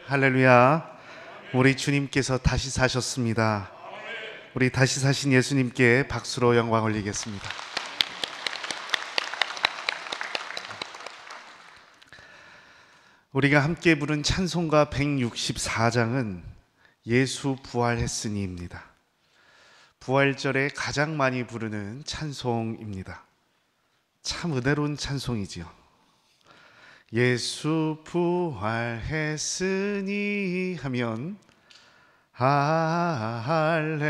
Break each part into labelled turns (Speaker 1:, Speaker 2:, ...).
Speaker 1: 할렐루야. 우리 주님께서 다시 사셨습니다. 우리 다시 사신 예수님께 박수로 영광 올리겠습니다. 우리가 함께 부른 찬송가 164장은 예수 부활했으니입니다. 부활절에 가장 많이 부르는 찬송입니다. 참 은혜로운 찬송이지요. 예수 부활했으니 하면 할렐루야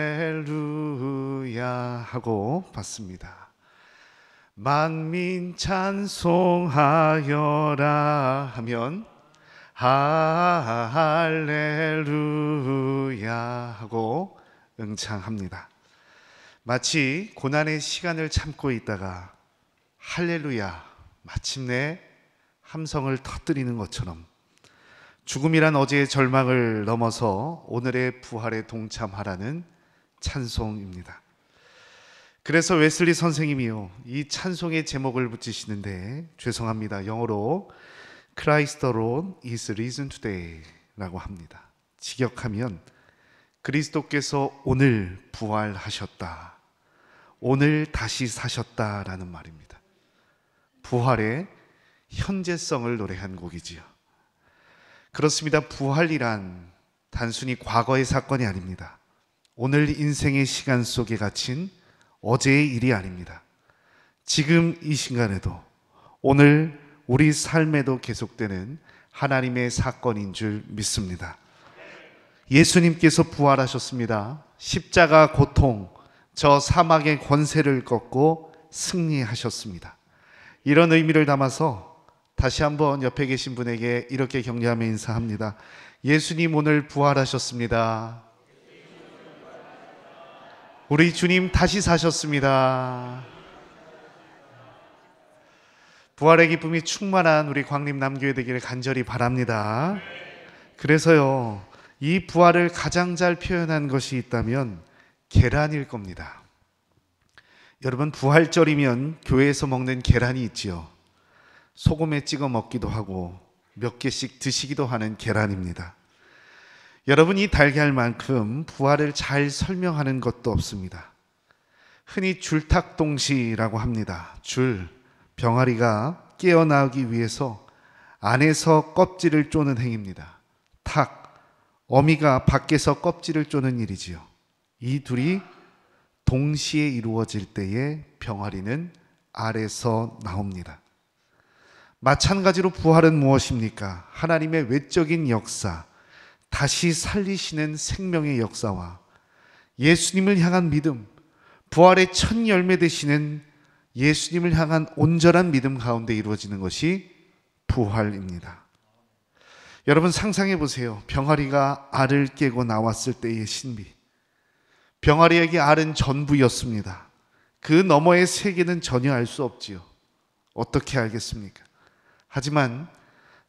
Speaker 1: 하고 받습니다. 만민 찬송하여라 하면 할렐루야 하고 응창합니다. 마치 고난의 시간을 참고 있다가 할렐루야 마침내 함성을 터뜨리는 것처럼 죽음이란 어제의 절망을 넘어서 오늘의 부활에 동참하라는 찬송입니다. 그래서 웨슬리 선생님이요, 이 찬송의 제목을 붙이시는데 죄송합니다. 영어로 Christ alone is risen today 라고 합니다. 직역하면 그리스도께서 오늘 부활하셨다, 오늘 다시 사셨다라는 말입니다. 부활의 현재성을 노래한 곡이지요. 그렇습니다. 부활이란 단순히 과거의 사건이 아닙니다. 오늘 인생의 시간 속에 갇힌 어제의 일이 아닙니다. 지금 이 순간에도, 오늘 우리 삶에도 계속되는 하나님의 사건인 줄 믿습니다. 예수님께서 부활하셨습니다. 십자가 고통, 저 사막의 권세를 꺾고 승리하셨습니다. 이런 의미를 담아서 다시 한번 옆에 계신 분에게 이렇게 격려하며 인사합니다. 예수님 오늘 부활하셨습니다. 우리 주님 다시 사셨습니다. 부활의 기쁨이 충만한 우리 광림 남교회 되기를 간절히 바랍니다. 그래서요, 이 부활을 가장 잘 표현한 것이 있다면 계란일 겁니다. 여러분, 부활절이면 교회에서 먹는 계란이 있지요. 소금에 찍어 먹기도 하고 몇 개씩 드시기도 하는 계란입니다. 여러분, 이 달걀만큼 부활을 잘 설명하는 것도 없습니다. 흔히 줄탁동시라고 합니다. 줄, 병아리가 깨어나기 위해서 안에서 껍질을 쪼는 행위입니다. 탁, 어미가 밖에서 껍질을 쪼는 일이지요. 이 둘이 동시에 이루어질 때에 병아리는 알에서 나옵니다. 마찬가지로 부활은 무엇입니까? 하나님의 외적인 역사, 다시 살리시는 생명의 역사와 예수님을 향한 믿음, 부활의 첫 열매 되시는 예수님을 향한 온전한 믿음 가운데 이루어지는 것이 부활입니다. 여러분, 상상해 보세요. 병아리가 알을 깨고 나왔을 때의 신비. 병아리에게 알은 전부였습니다. 그 너머의 세계는 전혀 알 수 없지요. 어떻게 알겠습니까? 하지만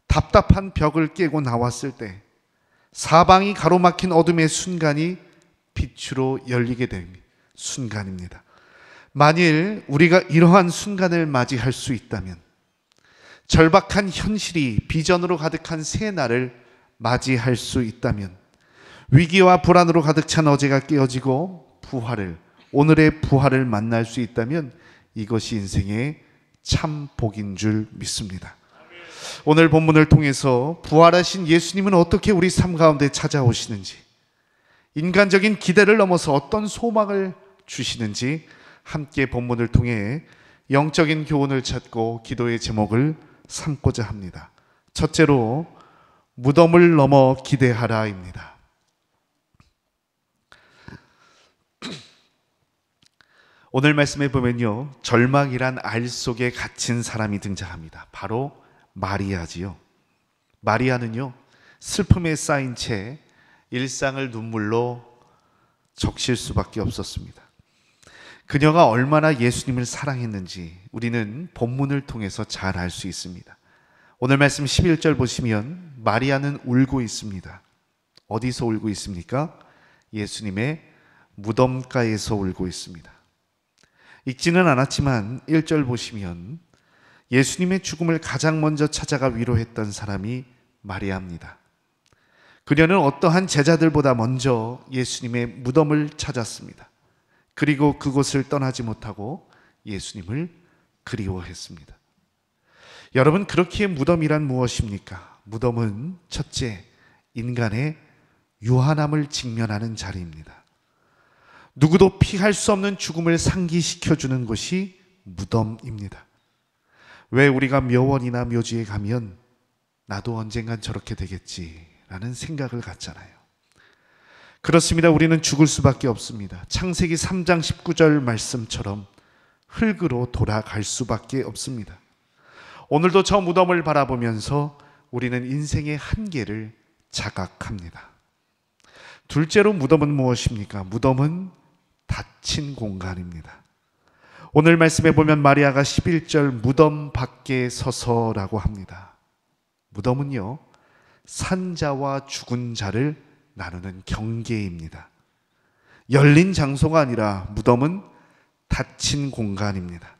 Speaker 1: 답답한 벽을 깨고 나왔을 때 사방이 가로막힌 어둠의 순간이 빛으로 열리게 된 순간입니다. 만일 우리가 이러한 순간을 맞이할 수 있다면, 절박한 현실이 비전으로 가득한 새 날을 맞이할 수 있다면, 위기와 불안으로 가득 찬 어제가 깨어지고 오늘의 부활을 만날 수 있다면 이것이 인생의 참 복인 줄 믿습니다. 오늘 본문을 통해서 부활하신 예수님은 어떻게 우리 삶 가운데 찾아오시는지, 인간적인 기대를 넘어서 어떤 소망을 주시는지 함께 본문을 통해 영적인 교훈을 찾고 기도의 제목을 삼고자 합니다. 첫째로, 무덤을 넘어 기대하라입니다. 오늘 말씀에 보면요, 절망이란 알 속에 갇힌 사람이 등장합니다. 바로 마리아지요. 마리아는요, 슬픔에 쌓인 채 일상을 눈물로 적실 수밖에 없었습니다. 그녀가 얼마나 예수님을 사랑했는지 우리는 본문을 통해서 잘 알 수 있습니다. 오늘 말씀 11절 보시면 마리아는 울고 있습니다. 어디서 울고 있습니까? 예수님의 무덤가에서 울고 있습니다. 읽지는 않았지만 1절 보시면 예수님의 죽음을 가장 먼저 찾아가 위로했던 사람이 마리아입니다. 그녀는 어떠한 제자들보다 먼저 예수님의 무덤을 찾았습니다. 그리고 그곳을 떠나지 못하고 예수님을 그리워했습니다. 여러분, 그렇기에 무덤이란 무엇입니까? 무덤은 첫째, 인간의 유한함을 직면하는 자리입니다. 누구도 피할 수 없는 죽음을 상기시켜주는 곳이 무덤입니다. 왜 우리가 묘원이나 묘지에 가면 나도 언젠간 저렇게 되겠지라는 생각을 갖잖아요. 그렇습니다. 우리는 죽을 수밖에 없습니다. 창세기 3장 19절 말씀처럼 흙으로 돌아갈 수밖에 없습니다. 오늘도 저 무덤을 바라보면서 우리는 인생의 한계를 자각합니다. 둘째로 무덤은 무엇입니까? 무덤은 닫힌 공간입니다. 오늘 말씀에 보면 마리아가 11절 무덤 밖에 서서라고 합니다. 무덤은요, 산자와 죽은 자를 나누는 경계입니다. 열린 장소가 아니라 무덤은 닫힌 공간입니다.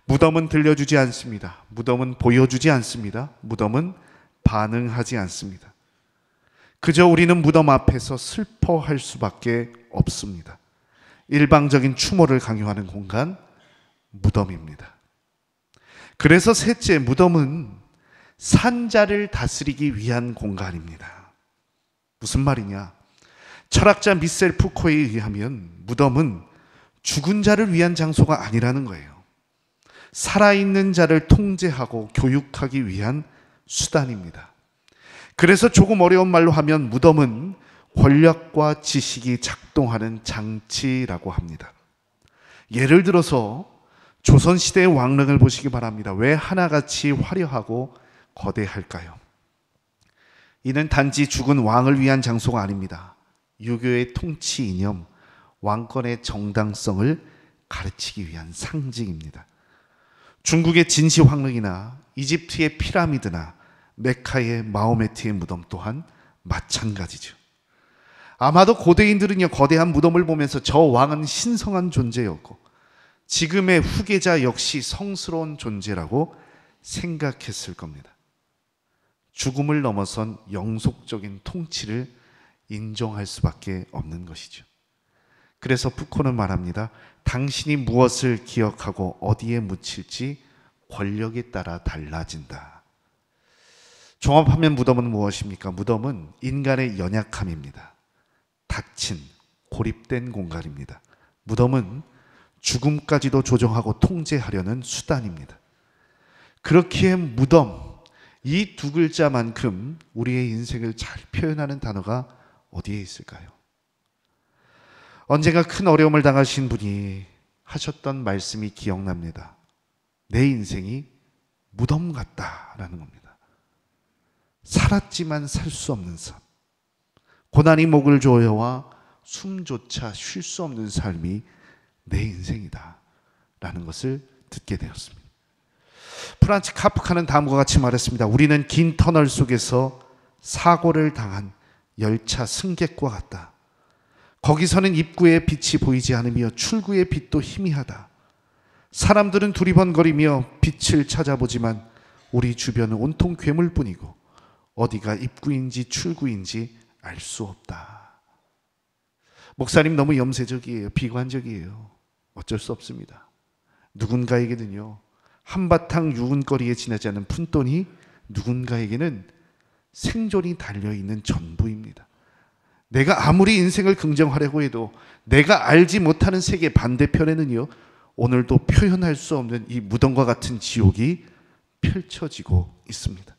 Speaker 1: 무덤은 들려주지 않습니다. 무덤은 보여주지 않습니다. 무덤은 반응하지 않습니다. 그저 우리는 무덤 앞에서 슬퍼할 수밖에 없습니다. 일방적인 추모를 강요하는 공간, 무덤입니다. 그래서 셋째, 무덤은 산자를 다스리기 위한 공간입니다. 무슨 말이냐? 철학자 미셀 푸코에 의하면 무덤은 죽은 자를 위한 장소가 아니라는 거예요. 살아있는 자를 통제하고 교육하기 위한 수단입니다. 그래서 조금 어려운 말로 하면 무덤은 권력과 지식이 작동하는 장치라고 합니다. 예를 들어서 조선시대의 왕릉을 보시기 바랍니다. 왜 하나같이 화려하고 거대할까요? 이는 단지 죽은 왕을 위한 장소가 아닙니다. 유교의 통치 이념, 왕권의 정당성을 가르치기 위한 상징입니다. 중국의 진시 황릉이나 이집트의 피라미드나 메카의 마호메트의 무덤 또한 마찬가지죠. 아마도 고대인들은요, 거대한 무덤을 보면서 저 왕은 신성한 존재였고 지금의 후계자 역시 성스러운 존재라고 생각했을 겁니다. 죽음을 넘어선 영속적인 통치를 인정할 수밖에 없는 것이죠. 그래서 푸코는 말합니다. 당신이 무엇을 기억하고 어디에 묻힐지 권력에 따라 달라진다. 종합하면 무덤은 무엇입니까? 무덤은 인간의 연약함입니다. 닫힌, 고립된 공간입니다. 무덤은 죽음까지도 조정하고 통제하려는 수단입니다. 그렇기에 무덤, 이 두 글자만큼 우리의 인생을 잘 표현하는 단어가 어디에 있을까요? 언젠가 큰 어려움을 당하신 분이 하셨던 말씀이 기억납니다. 내 인생이 무덤 같다라는 겁니다. 살았지만 살 수 없는 삶, 고난이 목을 조여와 숨조차 쉴 수 없는 삶이 내 인생이다 라는 것을 듣게 되었습니다. 프란츠 카프카는 다음과 같이 말했습니다. 우리는 긴 터널 속에서 사고를 당한 열차 승객과 같다. 거기서는 입구에 빛이 보이지 않으며 출구의 빛도 희미하다. 사람들은 두리번거리며 빛을 찾아보지만 우리 주변은 온통 괴물뿐이고 어디가 입구인지 출구인지 알 수 없다. 목사님 너무 염세적이에요. 비관적이에요. 어쩔 수 없습니다. 누군가에게는요, 한바탕 유흥거리에 지나지 않은 푼돈이 누군가에게는 생존이 달려있는 전부입니다. 내가 아무리 인생을 긍정하려고 해도 내가 알지 못하는 세계 반대편에는요, 오늘도 표현할 수 없는 이 무덤과 같은 지옥이 펼쳐지고 있습니다.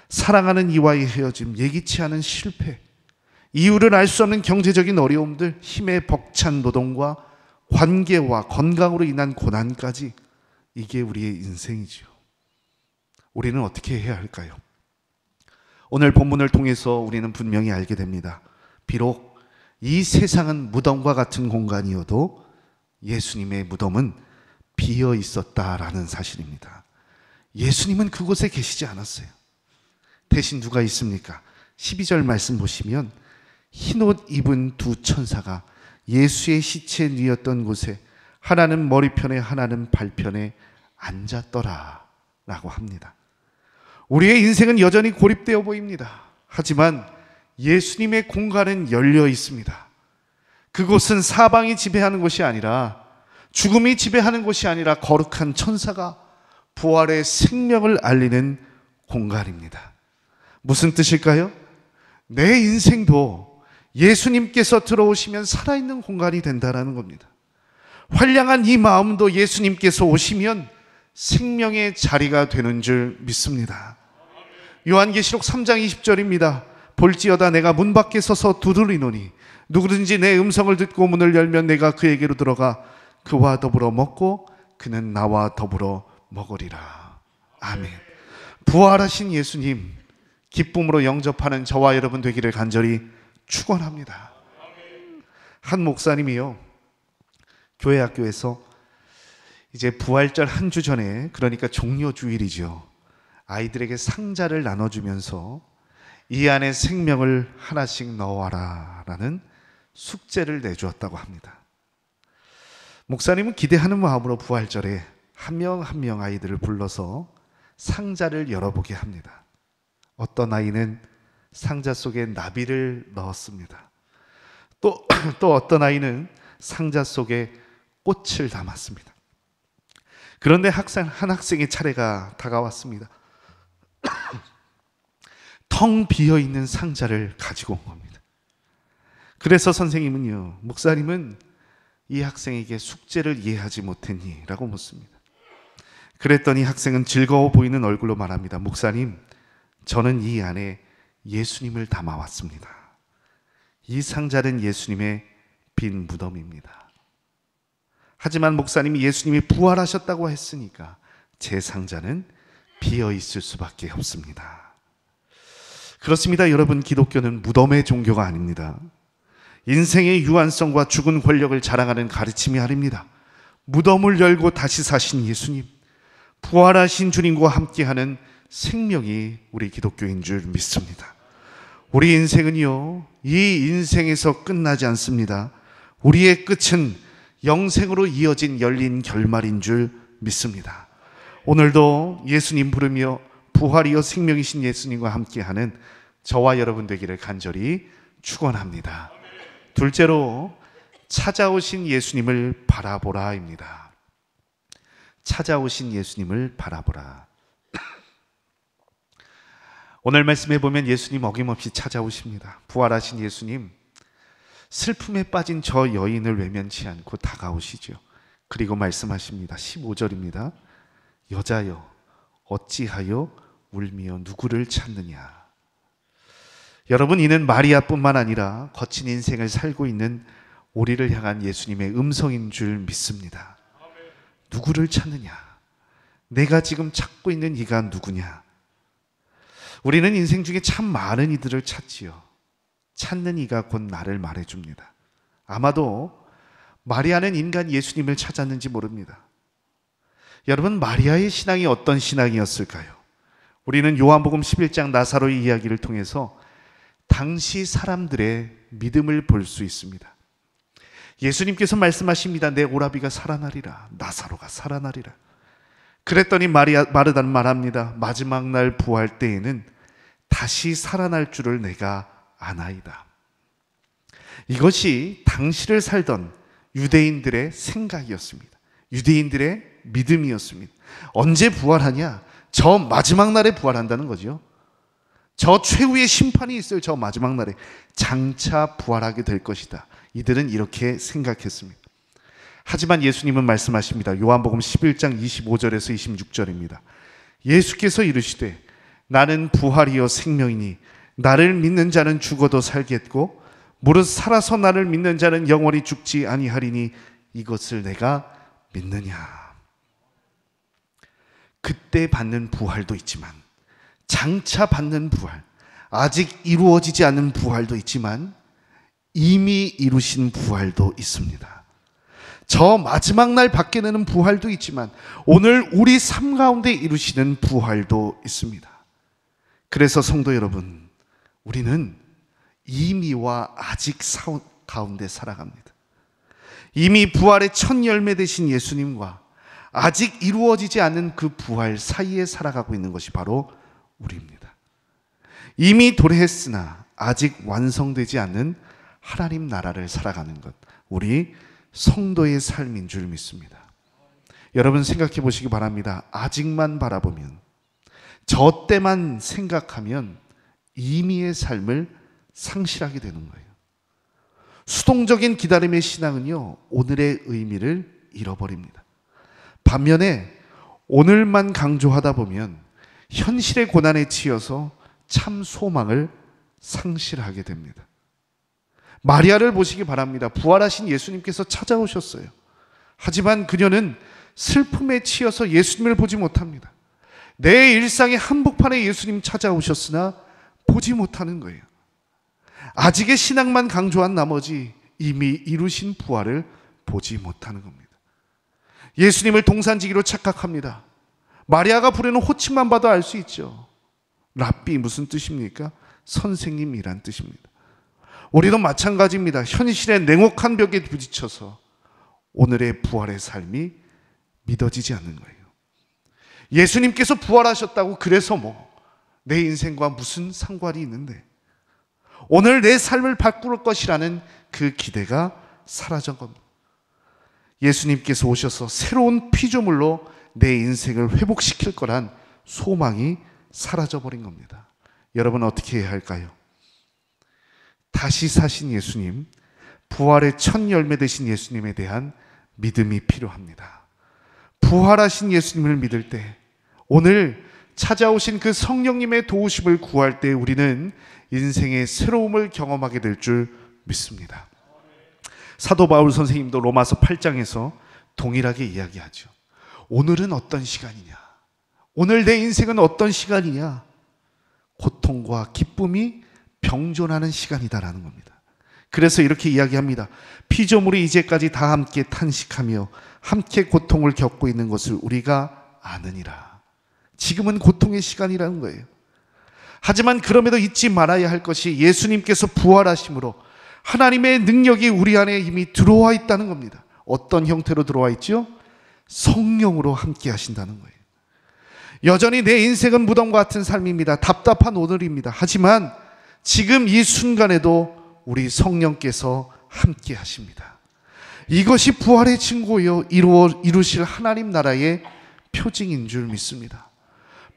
Speaker 1: 사랑하는 이와의 헤어짐, 예기치 않은 실패, 이유를 알 수 없는 경제적인 어려움들, 힘의 벅찬 노동과 관계와 건강으로 인한 고난까지, 이게 우리의 인생이죠. 우리는 어떻게 해야 할까요? 오늘 본문을 통해서 우리는 분명히 알게 됩니다. 비록 이 세상은 무덤과 같은 공간이어도 예수님의 무덤은 비어 있었다라는 사실입니다. 예수님은 그곳에 계시지 않았어요. 대신 누가 있습니까? 12절 말씀 보시면 흰옷 입은 두 천사가 예수의 시체 뉘었던 곳에 하나는 머리편에 하나는 발편에 앉았더라 라고 합니다. 우리의 인생은 여전히 고립되어 보입니다. 하지만 예수님의 공간은 열려 있습니다. 그곳은 사방이 지배하는 곳이 아니라, 죽음이 지배하는 곳이 아니라 거룩한 천사가 부활의 생명을 알리는 공간입니다. 무슨 뜻일까요? 내 인생도 예수님께서 들어오시면 살아있는 공간이 된다는 겁니다. 환량한 이 마음도 예수님께서 오시면 생명의 자리가 되는 줄 믿습니다. 요한계시록 3장 20절입니다. 볼지어다 내가 문 밖에 서서 두드리노니 누구든지 내 음성을 듣고 문을 열면 내가 그에게로 들어가 그와 더불어 먹고 그는 나와 더불어 먹으리라. 아멘. 부활하신 예수님 기쁨으로 영접하는 저와 여러분 되기를 간절히 축원합니다. 한 목사님이요, 교회 학교에서 이제 부활절 한 주 전에, 그러니까 종료주일이죠, 아이들에게 상자를 나눠주면서 이 안에 생명을 하나씩 넣어와라 라는 숙제를 내주었다고 합니다. 목사님은 기대하는 마음으로 부활절에 한 명 한 명 아이들을 불러서 상자를 열어보게 합니다. 어떤 아이는 상자 속에 나비를 넣었습니다. 또 어떤 아이는 상자 속에 꽃을 담았습니다. 그런데 한 학생의 차례가 다가왔습니다. 텅 비어있는 상자를 가지고 온 겁니다. 그래서 선생님은요, 목사님은 이 학생에게 숙제를 이해하지 못했니? 라고 묻습니다. 그랬더니 학생은 즐거워 보이는 얼굴로 말합니다. 목사님, 저는 이 안에 예수님을 담아왔습니다. 이 상자는 예수님의 빈 무덤입니다. 하지만 목사님이 예수님이 부활하셨다고 했으니까 제 상자는 비어 있을 수밖에 없습니다. 그렇습니다. 여러분, 기독교는 무덤의 종교가 아닙니다. 인생의 유한성과 죽은 권력을 자랑하는 가르침이 아닙니다. 무덤을 열고 다시 사신 예수님, 부활하신 주님과 함께하는 생명이 우리 기독교인 줄 믿습니다. 우리 인생은요, 이 인생에서 끝나지 않습니다. 우리의 끝은 영생으로 이어진 열린 결말인 줄 믿습니다. 오늘도 예수님 부르며 부활이요 생명이신 예수님과 함께하는 저와 여러분 되기를 간절히 축원합니다. 둘째로, 찾아오신 예수님을 바라보라입니다. 찾아오신 예수님을 바라보라. 오늘 말씀해 보면 예수님 어김없이 찾아오십니다. 부활하신 예수님, 슬픔에 빠진 저 여인을 외면치 않고 다가오시죠. 그리고 말씀하십니다. 15절입니다. 여자여, 어찌하여 울며 누구를 찾느냐. 여러분, 이는 마리아뿐만 아니라 거친 인생을 살고 있는 우리를 향한 예수님의 음성인 줄 믿습니다. 누구를 찾느냐? 내가 지금 찾고 있는 이가 누구냐? 우리는 인생 중에 참 많은 이들을 찾지요. 찾는 이가 곧 나를 말해줍니다. 아마도 마리아는 인간 예수님을 찾았는지 모릅니다. 여러분, 마리아의 신앙이 어떤 신앙이었을까요? 우리는 요한복음 11장 나사로의 이야기를 통해서 당시 사람들의 믿음을 볼 수 있습니다. 예수님께서 말씀하십니다. 내 오라비가 살아나리라. 나사로가 살아나리라. 그랬더니 마르다는 말합니다. 마지막 날 부활 때에는 다시 살아날 줄을 내가 아나이다. 이것이 당시를 살던 유대인들의 생각이었습니다. 유대인들의 믿음이었습니다. 언제 부활하냐? 저 마지막 날에 부활한다는 거죠. 저 최후의 심판이 있어요. 저 마지막 날에 장차 부활하게 될 것이다. 이들은 이렇게 생각했습니다. 하지만 예수님은 말씀하십니다. 요한복음 11장 25절에서 26절입니다. 예수께서 이르시되 나는 부활이요 생명이니 나를 믿는 자는 죽어도 살겠고 무릇 살아서 나를 믿는 자는 영원히 죽지 아니하리니 이것을 내가 믿느냐. 그때 받는 부활도 있지만, 장차 받는 부활, 아직 이루어지지 않은 부활도 있지만 이미 이루신 부활도 있습니다. 저 마지막 날 받게 되는 부활도 있지만 오늘 우리 삶 가운데 이루시는 부활도 있습니다. 그래서 성도 여러분, 우리는 이미와 아직 가운데 살아갑니다. 이미 부활의 첫 열매 되신 예수님과 아직 이루어지지 않은 그 부활 사이에 살아가고 있는 것이 바로 우리입니다. 이미 도래했으나 아직 완성되지 않는 하나님 나라를 살아가는 것, 우리 성도의 삶인 줄 믿습니다. 여러분 생각해 보시기 바랍니다. 아직만 바라보면, 저 때만 생각하면 이미의 삶을 상실하게 되는 거예요. 수동적인 기다림의 신앙은요, 오늘의 의미를 잃어버립니다. 반면에 오늘만 강조하다 보면 현실의 고난에 치여서 참 소망을 상실하게 됩니다. 마리아를 보시기 바랍니다. 부활하신 예수님께서 찾아오셨어요. 하지만 그녀는 슬픔에 치여서 예수님을 보지 못합니다. 내 일상의 한복판에 예수님 찾아오셨으나 보지 못하는 거예요. 아직의 신앙만 강조한 나머지 이미 이루신 부활을 보지 못하는 겁니다. 예수님을 동산지기로 착각합니다. 마리아가 부르는 호칭만 봐도 알 수 있죠. 랍비 무슨 뜻입니까? 선생님이란 뜻입니다. 우리도 마찬가지입니다. 현실의 냉혹한 벽에 부딪혀서 오늘의 부활의 삶이 믿어지지 않는 거예요. 예수님께서 부활하셨다고 그래서 내 인생과 무슨 상관이 있는데, 오늘 내 삶을 바꿀 것이라는 그 기대가 사라진 겁니다. 예수님께서 오셔서 새로운 피조물로 내 인생을 회복시킬 거란 소망이 사라져버린 겁니다. 여러분 어떻게 해야 할까요? 다시 사신 예수님, 부활의 첫 열매 되신 예수님에 대한 믿음이 필요합니다. 부활하신 예수님을 믿을 때, 오늘 찾아오신 그 성령님의 도우심을 구할 때 우리는 인생의 새로움을 경험하게 될 줄 믿습니다. 사도 바울 선생님도 로마서 8장에서 동일하게 이야기하죠. 오늘은 어떤 시간이냐? 오늘 내 인생은 어떤 시간이냐? 고통과 기쁨이 병존하는 시간이다라는 겁니다. 그래서 이렇게 이야기합니다. 피조물이 이제까지 다 함께 탄식하며 함께 고통을 겪고 있는 것을 우리가 아느니라. 지금은 고통의 시간이라는 거예요. 하지만 그럼에도 잊지 말아야 할 것이 예수님께서 부활하심으로 하나님의 능력이 우리 안에 이미 들어와 있다는 겁니다. 어떤 형태로 들어와 있죠? 성령으로 함께 하신다는 거예요. 여전히 내 인생은 무덤과 같은 삶입니다. 답답한 오늘입니다. 하지만 지금 이 순간에도 우리 성령께서 함께 하십니다. 이것이 부활의 증거요, 이루실 하나님 나라의 표징인 줄 믿습니다.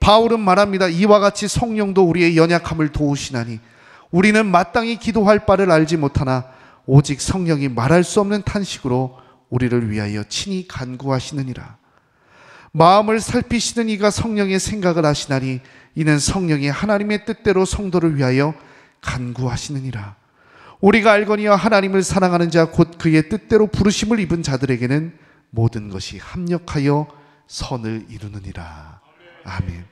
Speaker 1: 바울은 말합니다. 이와 같이 성령도 우리의 연약함을 도우시나니 우리는 마땅히 기도할 바를 알지 못하나 오직 성령이 말할 수 없는 탄식으로 우리를 위하여 친히 간구하시느니라. 마음을 살피시는 이가 성령의 생각을 하시나니 이는 성령이 하나님의 뜻대로 성도를 위하여 간구하시느니라. 우리가 알거니와 하나님을 사랑하는 자 곧 그의 뜻대로 부르심을 입은 자들에게는 모든 것이 합력하여 선을 이루느니라. 아멘.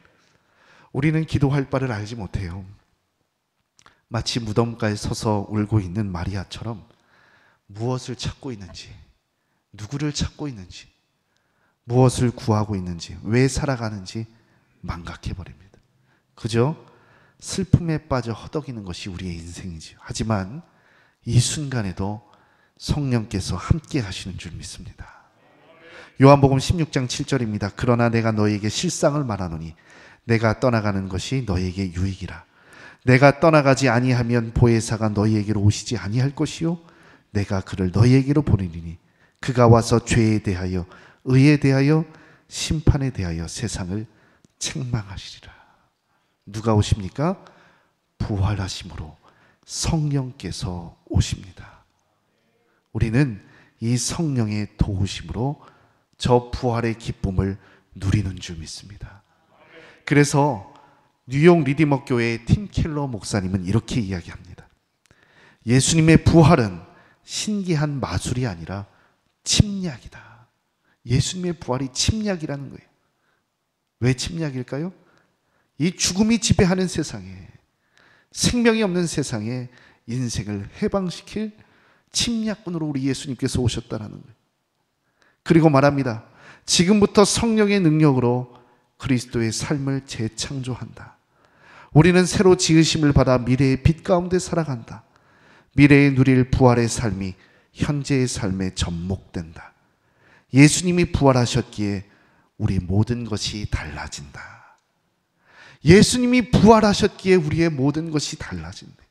Speaker 1: 우리는 기도할 바를 알지 못해요. 마치 무덤가에 서서 울고 있는 마리아처럼 무엇을 찾고 있는지, 누구를 찾고 있는지, 무엇을 구하고 있는지, 왜 살아가는지 망각해버립니다. 그저 슬픔에 빠져 허덕이는 것이 우리의 인생이지요. 하지만 이 순간에도 성령께서 함께 하시는 줄 믿습니다. 요한복음 16장 7절입니다. 그러나 내가 너에게 실상을 말하노니 내가 떠나가는 것이 너에게 유익이라. 내가 떠나가지 아니하면 보혜사가 너희에게로 오시지 아니할 것이요 내가 그를 너희에게로 보내리니 그가 와서 죄에 대하여 의에 대하여 심판에 대하여 세상을 책망하시리라. 누가 오십니까? 부활하심으로 성령께서 오십니다. 우리는 이 성령의 도우심으로 저 부활의 기쁨을 누리는 줄 믿습니다. 그래서 뉴욕 리디머 교회의 팀 켈러 목사님은 이렇게 이야기합니다. 예수님의 부활은 신기한 마술이 아니라 침략이다. 예수님의 부활이 침략이라는 거예요. 왜 침략일까요? 이 죽음이 지배하는 세상에, 생명이 없는 세상에 인생을 해방시킬 침략군으로 우리 예수님께서 오셨다는 거예요. 그리고 말합니다. 지금부터 성령의 능력으로 그리스도의 삶을 재창조한다. 우리는 새로 지으심을 받아 미래의 빛 가운데 살아간다. 미래에 누릴 부활의 삶이 현재의 삶에 접목된다. 예수님이 부활하셨기에 우리 모든 것이 달라진다. 예수님이 부활하셨기에 우리의 모든 것이 달라진다.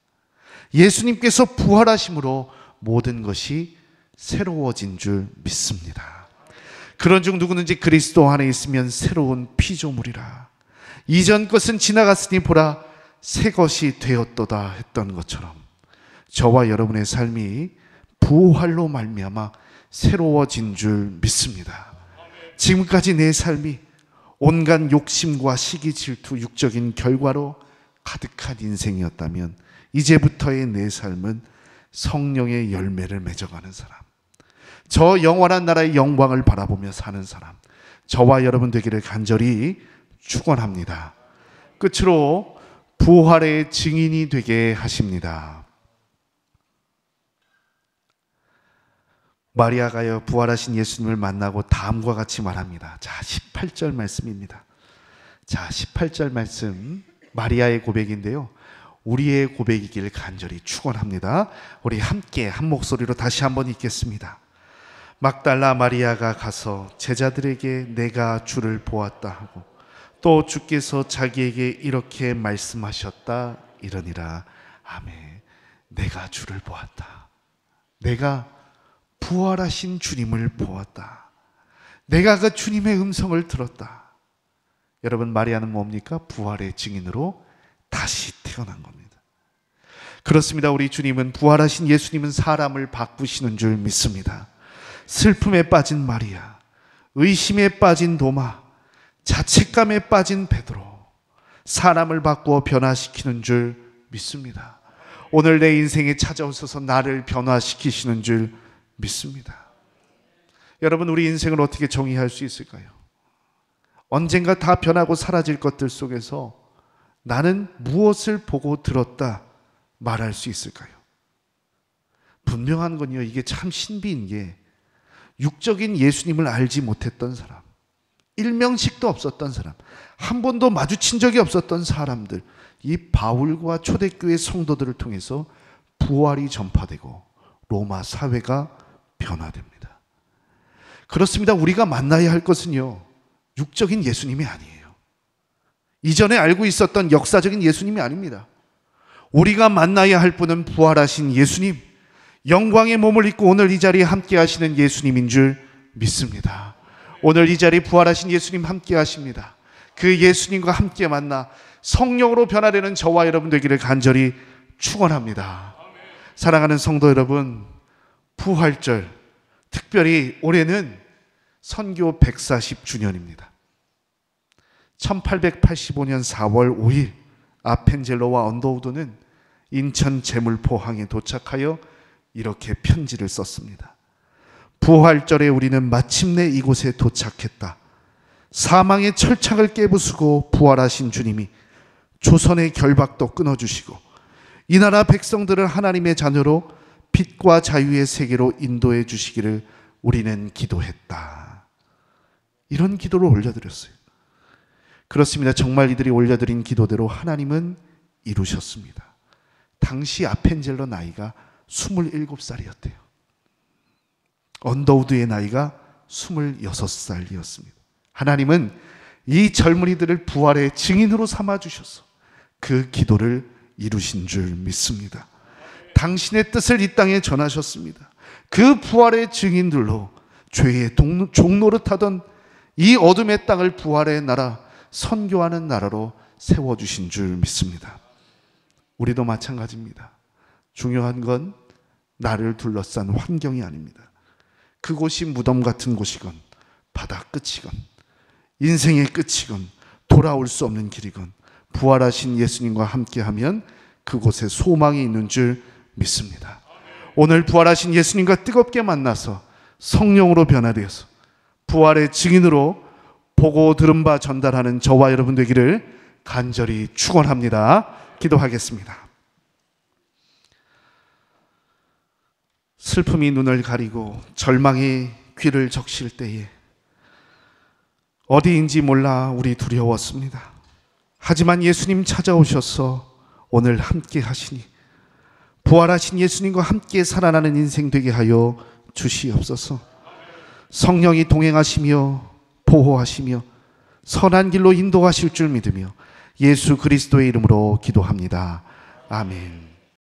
Speaker 1: 예수님께서 부활하심으로 모든 것이 새로워진 줄 믿습니다. 그런즉 누구든지 그리스도 안에 있으면 새로운 피조물이라. 이전 것은 지나갔으니 보라 새 것이 되었도다 했던 것처럼 저와 여러분의 삶이 부활로 말미암아 새로워진 줄 믿습니다. 지금까지 내 삶이 온갖 욕심과 시기, 질투, 육적인 결과로 가득한 인생이었다면 이제부터의 내 삶은 성령의 열매를 맺어가는 사람, 저 영원한 나라의 영광을 바라보며 사는 사람, 저와 여러분 되기를 간절히 축원합니다. 끝으로 부활의 증인이 되게 하십니다. 마리아가요 부활하신 예수님을 만나고 다음과 같이 말합니다. 자, 18절 말씀입니다. 자, 18절 말씀 마리아의 고백인데요, 우리의 고백이길 간절히 축원합니다. 우리 함께 한 목소리로 다시 한번 읽겠습니다. 막달라 마리아가 가서 제자들에게 내가 주를 보았다 하고 또 주께서 자기에게 이렇게 말씀하셨다 이러니라. 아멘. 내가 주를 보았다. 내가 부활하신 주님을 보았다. 내가 그 주님의 음성을 들었다. 여러분, 마리아는 뭡니까? 부활의 증인으로 다시 태어난 겁니다. 그렇습니다. 우리 주님은, 부활하신 예수님은 사람을 바꾸시는 줄 믿습니다. 슬픔에 빠진 마리아, 의심에 빠진 도마, 자책감에 빠진 베드로, 사람을 바꾸어 변화시키는 줄 믿습니다. 오늘 내 인생에 찾아오셔서 나를 변화시키시는 줄 믿습니다. 여러분, 우리 인생을 어떻게 정의할 수 있을까요? 언젠가 다 변하고 사라질 것들 속에서 나는 무엇을 보고 들었다 말할 수 있을까요? 분명한 건요, 이게 참 신비인 게, 육적인 예수님을 알지 못했던 사람, 일명식도 없었던 사람, 한 번도 마주친 적이 없었던 사람들, 이 바울과 초대교회 성도들을 통해서 부활이 전파되고 로마 사회가 변화됩니다. 그렇습니다. 우리가 만나야 할 것은요, 육적인 예수님이 아니에요. 이전에 알고 있었던 역사적인 예수님이 아닙니다. 우리가 만나야 할 분은 부활하신 예수님, 영광의 몸을 입고 오늘 이 자리에 함께 하시는 예수님인 줄 믿습니다. 오늘 이 자리에 부활하신 예수님 함께 하십니다. 그 예수님과 함께 만나 성령으로 변화되는 저와 여러분 되기를 간절히 축원합니다. 사랑하는 성도 여러분, 부활절, 특별히 올해는 선교 140주년입니다. 1885년 4월 5일 아펜젤로와 언더우드는 인천 제물포항에 도착하여 이렇게 편지를 썼습니다. 부활절에 우리는 마침내 이곳에 도착했다. 사망의 철창을 깨부수고 부활하신 주님이 조선의 결박도 끊어주시고 이 나라 백성들을 하나님의 자녀로 빛과 자유의 세계로 인도해 주시기를 우리는 기도했다. 이런 기도를 올려드렸어요. 그렇습니다. 정말 이들이 올려드린 기도대로 하나님은 이루셨습니다. 당시 아펜젤로 나이가 27살이었대요. 언더우드의 나이가 26살이었습니다. 하나님은 이 젊은이들을 부활의 증인으로 삼아주셔서 그 기도를 이루신 줄 믿습니다. 당신의 뜻을 이 땅에 전하셨습니다. 그 부활의 증인들로 죄의 종노릇하던 이 어둠의 땅을 부활의 나라, 선교하는 나라로 세워주신 줄 믿습니다. 우리도 마찬가지입니다. 중요한 건 나를 둘러싼 환경이 아닙니다. 그곳이 무덤 같은 곳이건 바다 끝이건 인생의 끝이건 돌아올 수 없는 길이건 부활하신 예수님과 함께하면 그곳에 소망이 있는 줄 믿습니다. 오늘 부활하신 예수님과 뜨겁게 만나서 성령으로 변화되어서 부활의 증인으로 보고 들은 바 전달하는 저와 여러분 되기를 간절히 축원합니다. 기도하겠습니다. 슬픔이 눈을 가리고 절망이 귀를 적실 때에 어디인지 몰라 우리 두려웠습니다. 하지만 예수님 찾아오셔서 오늘 함께 하시니 부활하신 예수님과 함께 살아나는 인생 되게 하여 주시옵소서. 성령이 동행하시며 보호하시며 선한 길로 인도하실 줄 믿으며 예수 그리스도의 이름으로 기도합니다. 아멘.